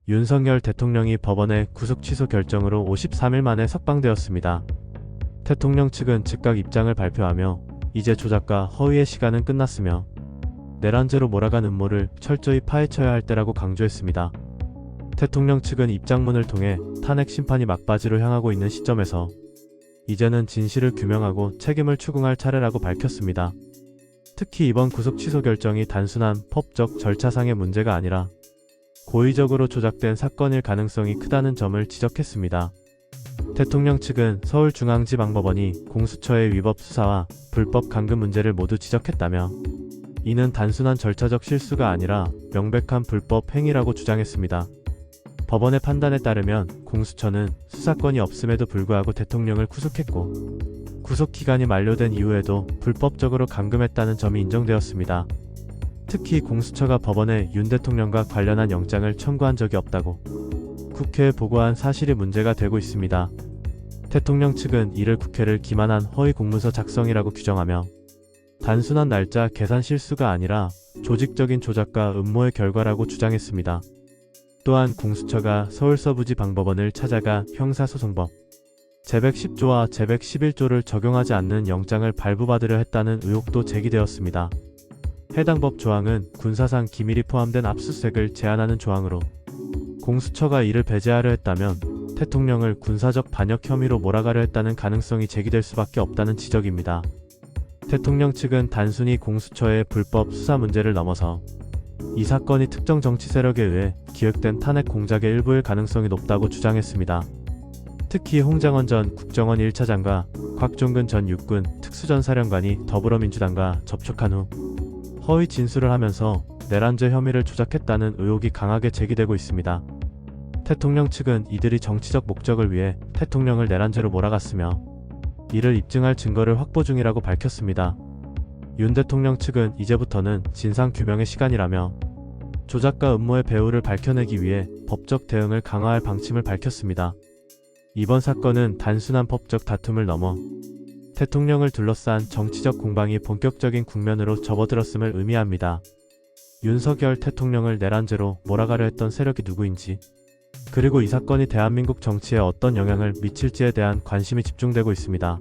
윤석열 대통령이 법원의 구속 취소 결정으로 53일 만에 석방되었습니다. 대통령 측은 즉각 입장을 발표하며 이제 조작과 허위의 시간은 끝났으며 내란죄로 몰아간 음모를 철저히 파헤쳐야 할 때라고 강조했습니다. 대통령 측은 입장문을 통해 탄핵 심판이 막바지로 향하고 있는 시점에서 이제는 진실을 규명하고 책임을 추궁할 차례라고 밝혔습니다. 특히 이번 구속 취소 결정이 단순한 법적 절차상의 문제가 아니라 고의적으로 조작된 사건일 가능성이 크다는 점을 지적했습니다. 대통령 측은 서울중앙지방법원이 공수처의 위법 수사와 불법 감금 문제를 모두 지적했다며 이는 단순한 절차적 실수가 아니라 명백한 불법 행위라고 주장했습니다. 법원의 판단에 따르면 공수처는 수사권이 없음에도 불구하고 대통령을 구속했고 구속기간이 만료된 이후에도 불법적으로 감금했다는 점이 인정되었습니다. 특히 공수처가 법원에 윤 대통령과 관련한 영장을 청구한 적이 없다고 국회에 보고한 사실이 문제가 되고 있습니다. 대통령 측은 이를 국회를 기만한 허위 공문서 작성이라고 규정하며 단순한 날짜 계산 실수가 아니라 조직적인 조작과 음모의 결과라고 주장했습니다. 또한 공수처가 서울서부지방법원을 찾아가 형사소송법 제110조와 제111조를 적용하지 않는 영장을 발부받으려 했다는 의혹도 제기되었습니다. 해당 법 조항은 군사상 기밀이 포함된 압수수색을 제한하는 조항으로 공수처가 이를 배제하려 했다면 대통령을 군사적 반역 혐의로 몰아가려 했다는 가능성이 제기될 수밖에 없다는 지적입니다. 대통령 측은 단순히 공수처의 불법 수사 문제를 넘어서 이 사건이 특정 정치 세력에 의해 기획된 탄핵 공작의 일부일 가능성이 높다고 주장했습니다. 특히 홍장원 전 국정원 1차장과 곽종근 전 육군 특수전사령관이 더불어민주당과 접촉한 후 허위 진술을 하면서 내란죄 혐의를 조작했다는 의혹이 강하게 제기되고 있습니다. 대통령 측은 이들이 정치적 목적을 위해 대통령을 내란죄로 몰아갔으며 이를 입증할 증거를 확보 중이라고 밝혔습니다. 윤 대통령 측은 이제부터는 진상규명의 시간이라며 조작과 음모의 배후를 밝혀내기 위해 법적 대응을 강화할 방침을 밝혔습니다. 이번 사건은 단순한 법적 다툼을 넘어 대통령을 둘러싼 정치적 공방이 본격적인 국면으로 접어들었음을 의미합니다. 윤석열 대통령을 내란죄로 몰아가려 했던 세력이 누구인지, 그리고 이 사건이 대한민국 정치에 어떤 영향을 미칠지에 대한 관심이 집중되고 있습니다.